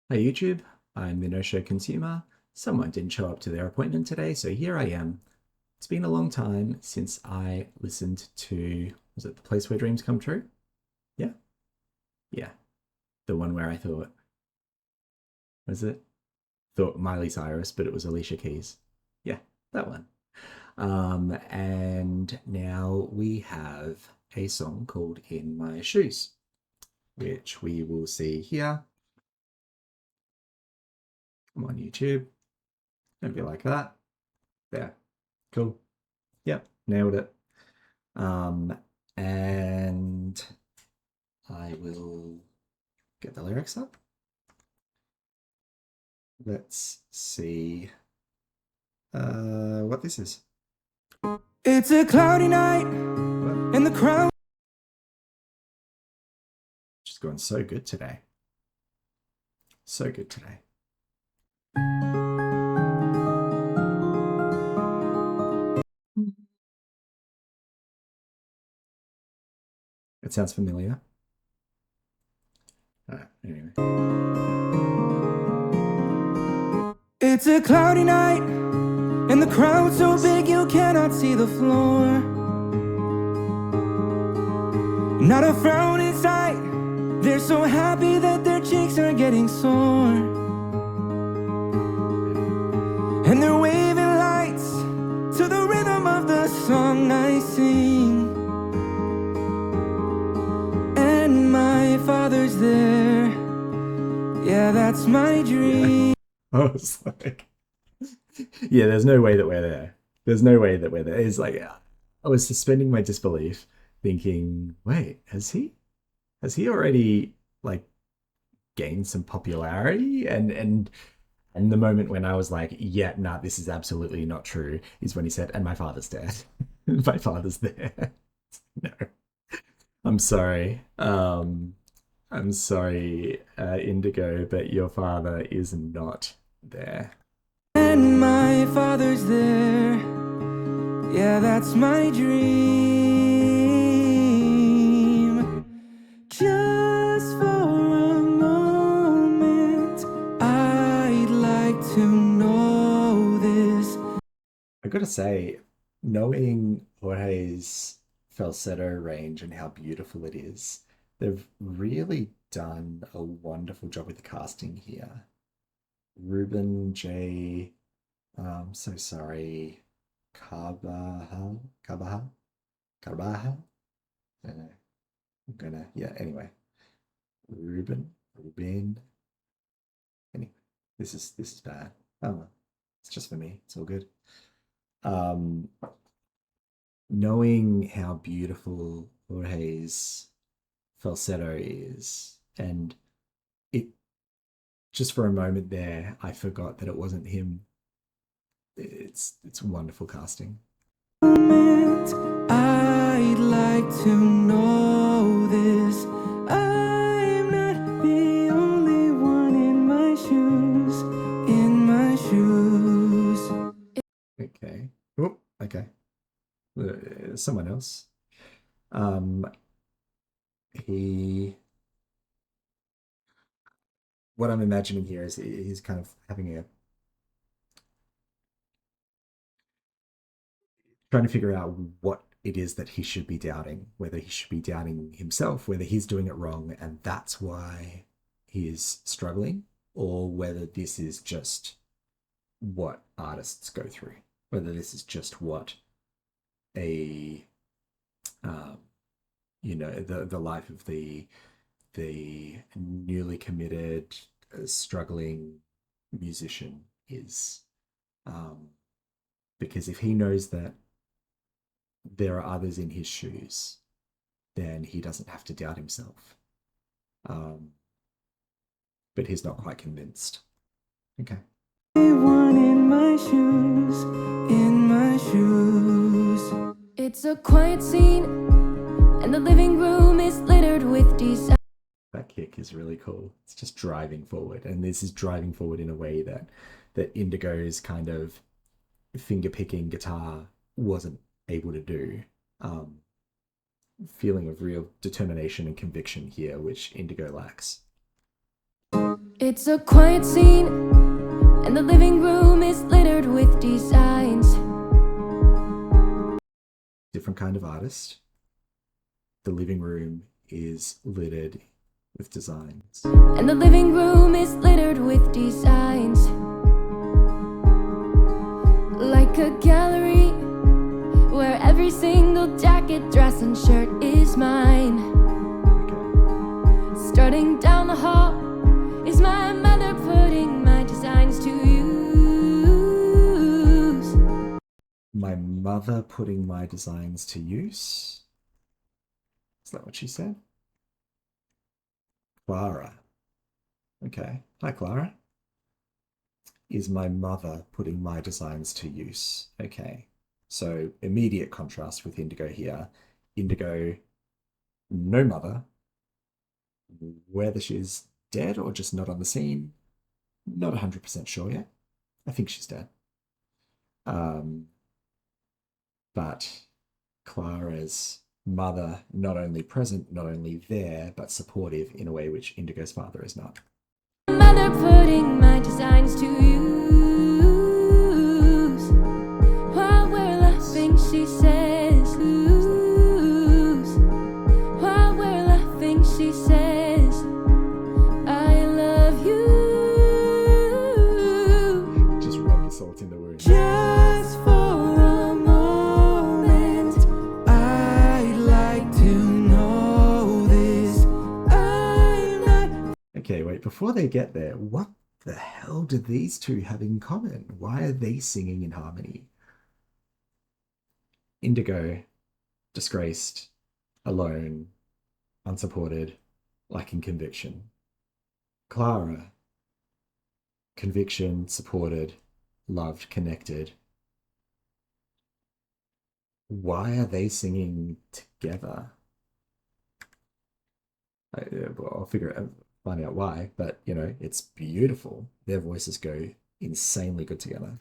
Hi YouTube, I'm the No Show Consumer. Someone didn't show up to their appointment today, so here I am. It's been a long time since I listened to, was it The Place Where Dreams Come True? Yeah? Yeah. The one where I thought, was it? Thought Miley Cyrus, but it was Alicia Keys. Yeah, that one. And now we have a song called In My Shoes, which we will see here. Come on, YouTube. Don't be like that. There. Cool. Yep, nailed it. Um, and I will get the lyrics up. Let's see what this is. It's a cloudy night and the crowd. Just going so good today. So good today. It sounds familiar. Anyway. It's a cloudy night and the crowd so big you cannot see the floor. Not a frown in sight. They're so happy that their cheeks are getting sore. And they're waving lights to the rhythm of the song I sing. And my father's there. Yeah, that's my dream. I was like, yeah, there's no way that we're there. There's no way that we're there. It's like, I was suspending my disbelief, thinking, wait, has he already like gained some popularity? And the moment when I was like, yeah, nah, this is absolutely not true, is when he said, and my father's dead. My father's there. No, I'm sorry. I'm sorry, Indigo, but your father is not there. And my father's there. Yeah, that's my dream. Just for a moment, I'd like to know this. I gotta say, knowing Jorge's falsetto range and how beautiful it is, they've really done a wonderful job with the casting here. Ruben J. So sorry, Carvajal. I don't know. I'm gonna, yeah. Anyway, Ruben. Anyway, this is bad. Oh well, it's just for me. It's all good. Um, Knowing how beautiful Jorge's falsetto is, and it just for a moment there, I forgot that it wasn't him. It's wonderful casting. Moment, I'd like to know this. I'm not the only one in my shoes, in my shoes. Okay. Oh, okay. Someone else. Um, he. What I'm imagining here is he's kind of having a trying to figure out what it is that he should be doubting, whether he should be doubting himself, whether he's doing it wrong, and that's why he is struggling, or whether this is just what artists go through, whether this is just what a um, the life of the newly committed struggling musician is, um, because if he knows that there are others in his shoes, then he doesn't have to doubt himself. Um, but he's not quite convinced. Okay. One in my shoes, in my shoes. It's a quiet scene, and the living room is littered with desire. That kick is really cool. It's just driving forward, and this is driving forward in a way that Indigo's kind of finger picking guitar wasn't able to do. Um, Feeling of real determination and conviction here, which Indigo lacks. It's a quiet scene, and the living room is littered with designs. Different kind of artist. The living room is littered with designs. And the living room is littered with designs. Like a gallery where every single jacket, dress, and shirt is mine. Okay. Starting down the hall is my mother putting my designs to use. My mother putting my designs to use. Is that what she said? Clara. Okay. Hi, Clara. Is my mother putting my designs to use? Okay. So immediate contrast with Indigo here. Indigo, no mother. Whether she's dead or just not on the scene, not 100% sure yet. I think she's dead. But Clara's mother, not only present, not only there, but supportive in a way which Indigo's father is not. Mother putting my designs to use. While we're laughing, she says, lose. While we're laughing, she says, I love you. Just rub the salt in the wound. Just for a moment, I'd like to know this. I'm not. Okay, wait, before they get there, what the hell do these two have in common? Why are they singing in harmony? Indigo, disgraced, alone, unsupported, lacking conviction. Clara, conviction, supported, loved, connected. Why are they singing together? I'll figure it out, find out why, but you know, it's beautiful. Their voices go insanely good together.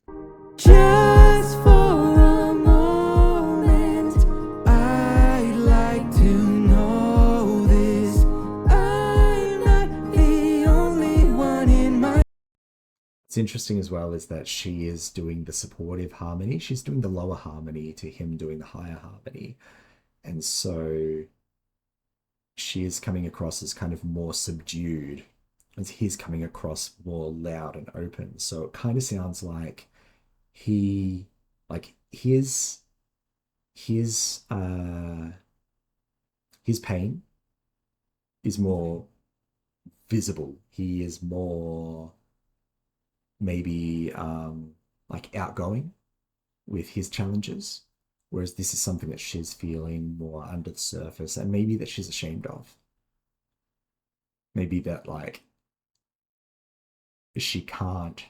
Just for a moment, I'd like to know this. I'm not the only one in my. What's interesting as well is that she is doing the supportive harmony. She's doing the lower harmony to him doing the higher harmony. And so she is coming across as kind of more subdued, as he's coming across more loud and open. So it kind of sounds like his pain is more visible. He is more maybe like outgoing with his challenges, whereas this is something that she's feeling more under the surface, and maybe that she's ashamed of. Maybe that like she can't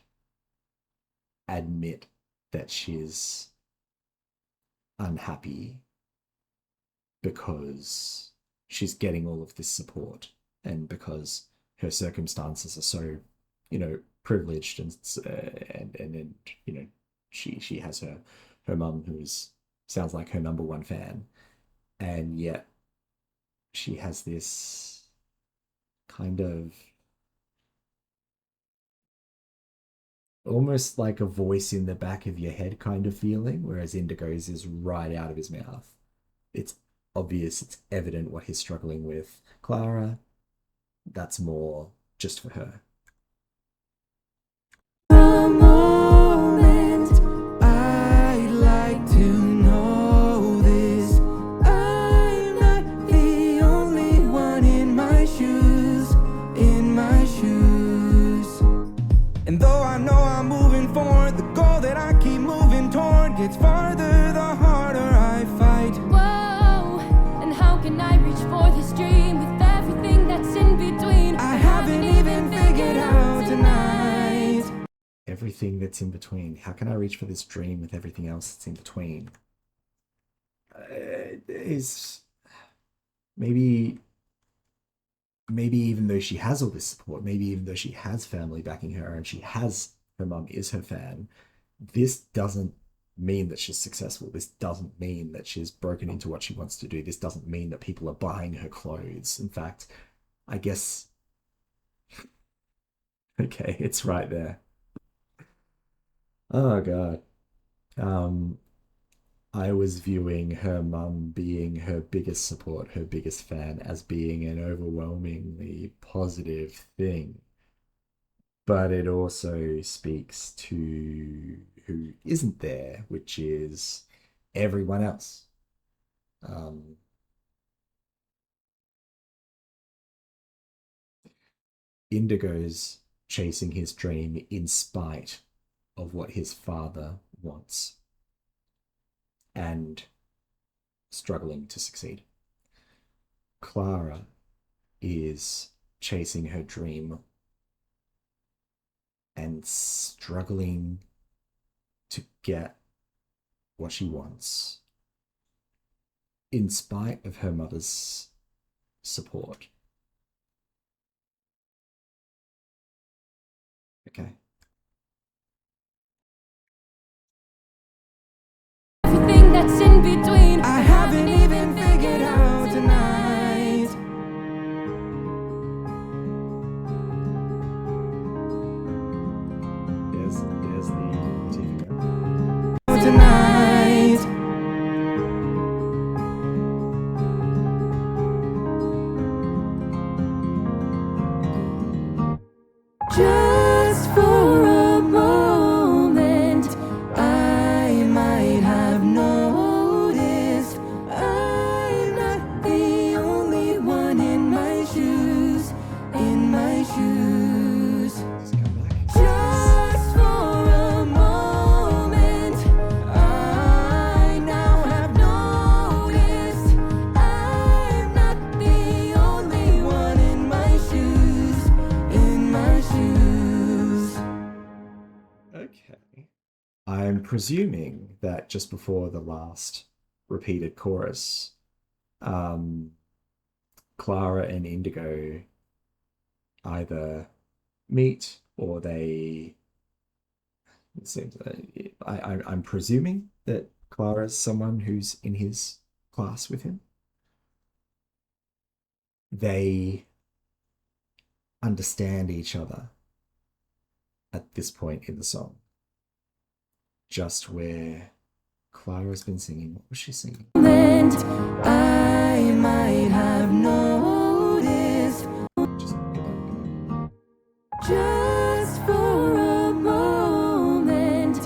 admit that she's unhappy because she's getting all of this support and because her circumstances are so, you know, privileged and you know, she has her mum who sounds like her number one fan, and yet she has this kind of almost like a voice in the back of your head kind of feeling, whereas Indigo's is right out of his mouth. It's obvious, it's evident what he's struggling with. Clara, that's more just for her. A moment, I'd like to know this. I'm not the only one in my shoes, in my shoes. And though I know I'm moving forward, the goal that I keep moving toward gets farther the harder I fight. Whoa, and how can I reach for this dream with everything that's in between? I haven't even figured out tonight. Everything that's in between. How can I reach for this dream with everything else that's in between? Is maybe even though she has all this support, maybe even though she has family backing her and she has her mum is her fan, this doesn't mean that she's successful. This doesn't mean that she's broken into what she wants to do. This doesn't mean that people are buying her clothes. In fact, I guess Okay, it's right there. Oh God. Um, I was viewing her mum being her biggest support, her biggest fan, as being an overwhelmingly positive thing. But it also speaks to who isn't there, which is everyone else. Um, Indigo's chasing his dream in spite of what his father wants and struggling to succeed. Clara is chasing her dream and struggling to get what she wants in spite of her mother's support. Okay. Everything that's in between. I haven't even figured out tonight. There's the TV Tonight. Just for a moment, I might have noticed I'm not the only one in my shoes, in my shoes. come back. Just for a moment, I now have noticed I'm not the only one in my shoes, in my shoes. Okay. I'm presuming that just before the last repeated chorus, um, Clara and Indigo either meet or they. It seems, I'm presuming that Clara's someone who's in his class with him. They understand each other at this point in the song. Just where Clara's been singing. What was she singing? I might have noticed just for a moment,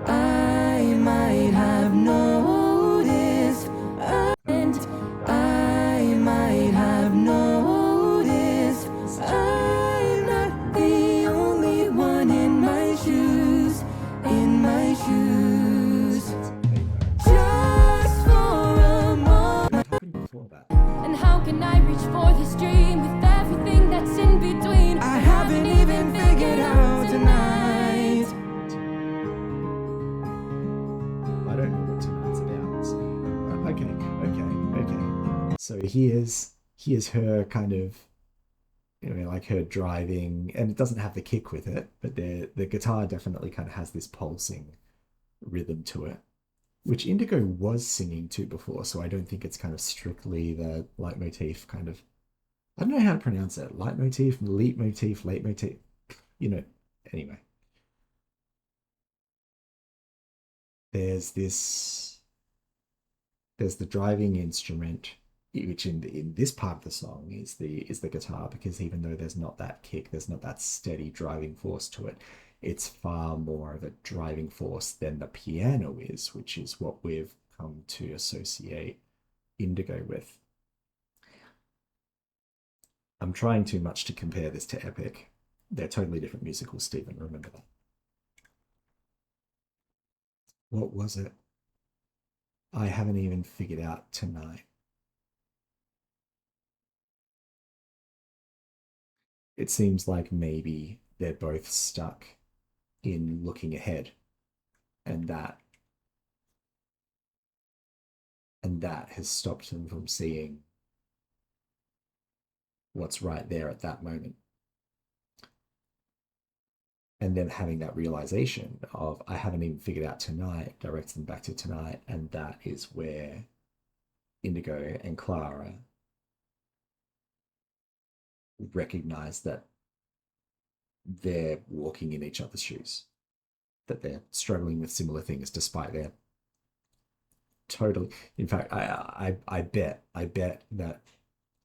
I might have noticed, and I might have noticed I'm not the only one in my shoes, in my shoes. Just for a moment. What happened before that? And how can I reach for this dream with everything that's in between? I haven't even figured out tonight. I don't know what tonight's about. So, okay. So here's her kind of, like her driving, and it doesn't have the kick with it, but the guitar definitely kind of has this pulsing rhythm to it, which Indigo was singing to before. So I don't think it's kind of strictly the leitmotif kind of. I don't know how to pronounce it. Leitmotif, leitmotif. Anyway. There's the driving instrument, which in this part of the song is the guitar, because even though there's not that kick, there's not that steady driving force to it, it's far more of a driving force than the piano is, which is what we've come to associate Indigo with. I'm trying too much to compare this to Epic. They're totally different musicals, Stephen. Remember that. What was it? I haven't even figured out tonight. It seems like maybe they're both stuck in looking ahead, and that has stopped them from seeing what's right there at that moment. And then having that realization of I haven't even figured out tonight directs them back to tonight, and that is where Indigo and Clara recognize that they're walking in each other's shoes, that they're struggling with similar things despite their totally. In fact, I bet that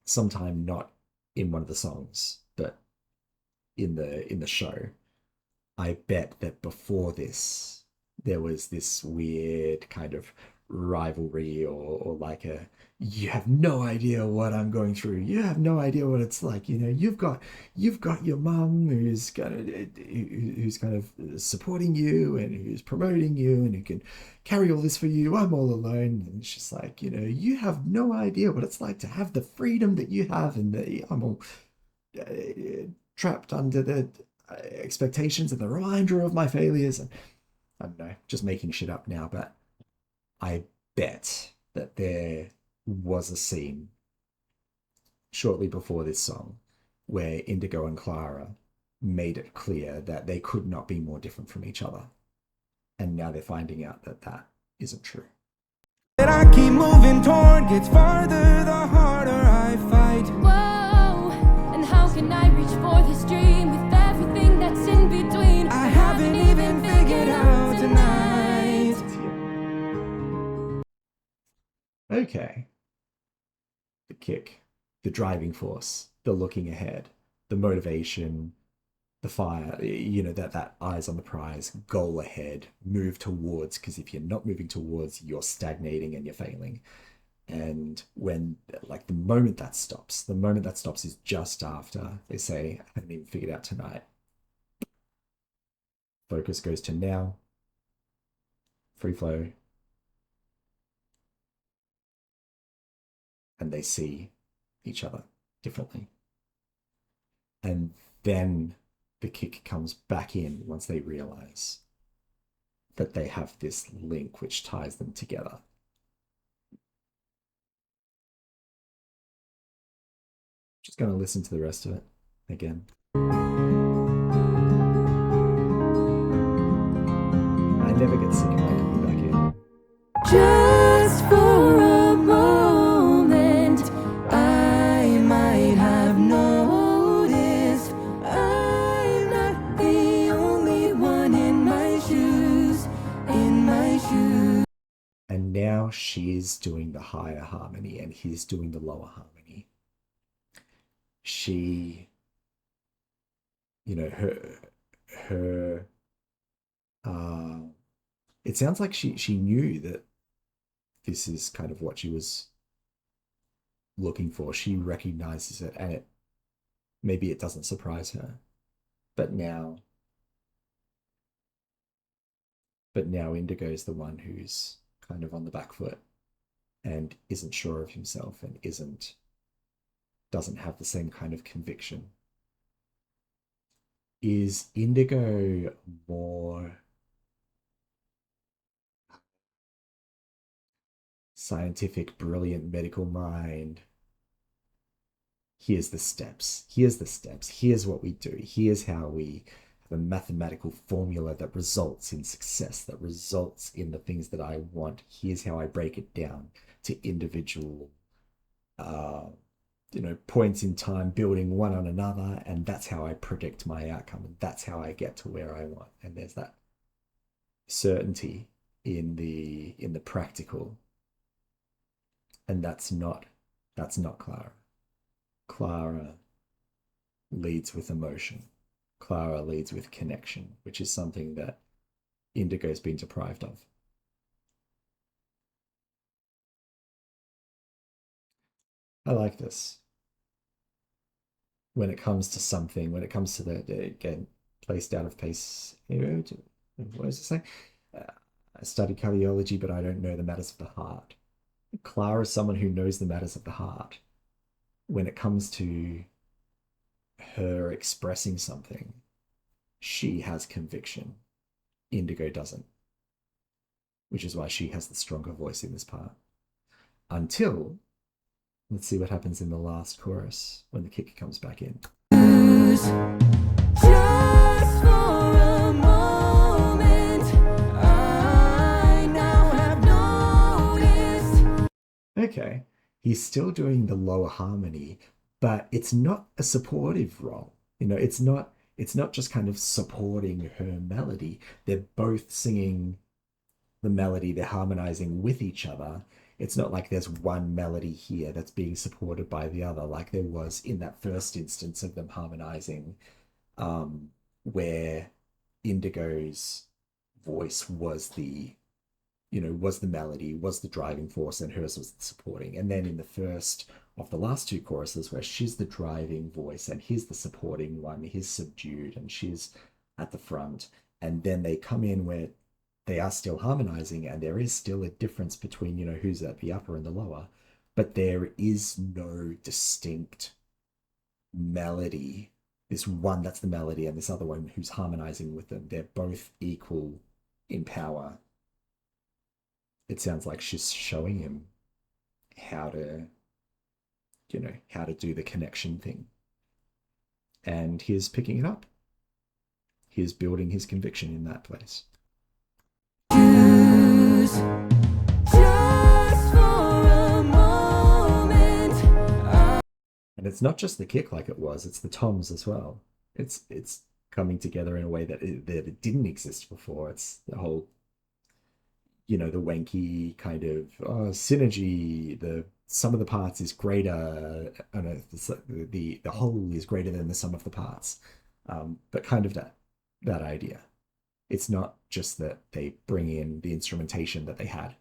sometime, not in one of the songs, but in the show, I bet that before this there was this weird kind of rivalry, or like a, you have no idea what I'm going through. You have no idea what it's like. You know, you've got your mum who's kind of supporting you and who's promoting you and who can carry all this for you. I'm all alone. And it's just like, you know, you have no idea what it's like to have the freedom that you have, and I'm all trapped under the expectations and the reminder of my failures. And I don't know, just making shit up now, but I bet that there was a scene shortly before this song where Indigo and Clara made it clear that they could not be more different from each other. And now they're finding out that that isn't true. That I keep moving toward gets farther the harder I fight. Whoa, and how can I reach for this dream with everything that's in between? I haven't even figured out tonight. Okay. The kick, the driving force, the looking ahead, the motivation, the fire, you know, that eyes on the prize, goal ahead, move towards, because if you're not moving towards, you're stagnating and you're failing. And when, like, the moment that stops is just after they say, I haven't even figured out tonight. Focus goes to now, free flow, and they see each other differently. And then the kick comes back in once they realize that they have this link which ties them together. Just going to listen to the rest of it again. I never get sick of that coming back in. Just for a moment, I might have noticed I'm not the only one in my shoes, And now she's doing the higher harmony and he's doing the lower harmony. She, you know, her it sounds like she knew that this is kind of what she was looking for. She recognizes it, and maybe it doesn't surprise her. But now Indigo's the one who's kind of on the back foot and isn't sure of himself and doesn't have the same kind of conviction. Is Indigo more scientific, brilliant medical mind? Here's the steps. Here's what we do. Here's how we have a mathematical formula that results in success, that results in the things that I want. Here's how I break it down to individual points in time, building one on another, and that's how I predict my outcome, and that's how I get to where I want. And there's that certainty in the practical, and that's not Clara. Clara leads with emotion. Clara leads with connection, which is something that Indigo's been deprived of. I like this. When it comes to something, when it comes to the again, placed out of pace, what does it say? I study cardiology, but I don't know the matters of the heart. Clara is someone who knows the matters of the heart. When it comes to her expressing something, she has conviction. Indigo doesn't, which is why she has the stronger voice in this part. Until, let's see what happens in the last chorus when the kick comes back in. Just for a moment, I now have noticed. Okay, he's still doing the lower harmony, but it's not a supportive role. You know, it's not it's not just kind of supporting her melody. They're both singing the melody, they're harmonizing with each other. It's not like there's one melody here that's being supported by the other, like there was in that first instance of them harmonizing, where Indigo's voice was the, was the melody, was the driving force, and hers was the supporting. And then in the first of the last two choruses, where she's the driving voice and he's the supporting one, he's subdued and she's at the front. And then they come in where they are still harmonizing, and there is still a difference between, who's at the upper and the lower, but there is no distinct melody. This one that's the melody, and this other one who's harmonizing with them. They're both equal in power. It sounds like she's showing him how to, how to do the connection thing. And he's picking it up. He's building his conviction in that place. And it's not just the kick like it was, it's the toms as well. It's coming together in a way that it didn't exist before. It's the whole, the wanky kind of synergy. The sum of the parts is greater. The whole is greater than the sum of the parts. But kind of that idea. It's not just that they bring in the instrumentation that they had.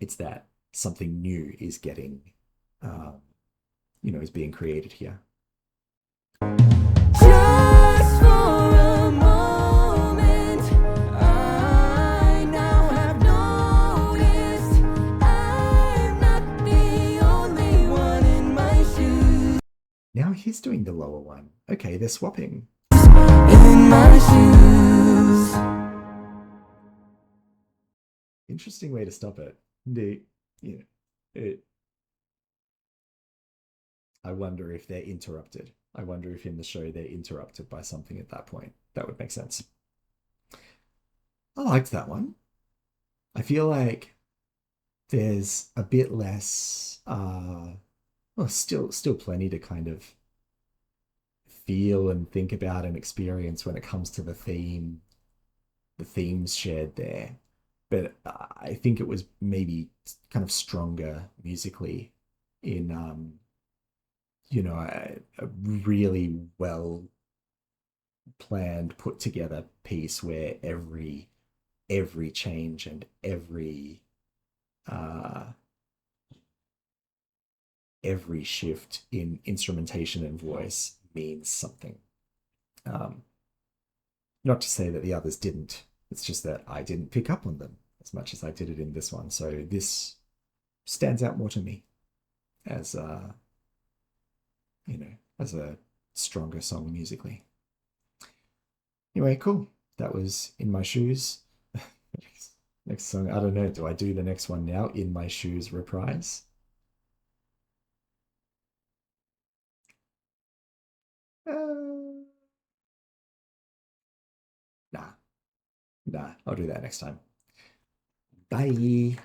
It's that something new is getting, is being created here. Just for a moment, I now have noticed I'm not the only one in my shoes. Now he's doing the lower one. Okay, they're swapping. In my shoes. Interesting way to stop it. I wonder if they're interrupted. I wonder if in the show they're interrupted by something at that point. That would make sense. I liked that one. I feel like there's a bit less, still plenty to kind of feel and think about and experience when it comes to the themes shared there. But I think it was maybe kind of stronger musically in, a really well planned, put together piece where every change and every shift in instrumentation and voice means something. Not to say that the others didn't. It's just that I didn't pick up on them as much as I did it in this one. So this stands out more to me as as a stronger song musically. Anyway, cool. That was In My Shoes. Next song, I don't know. Do I do the next one now? In My Shoes reprise? Nah, I'll do that next time. Bye.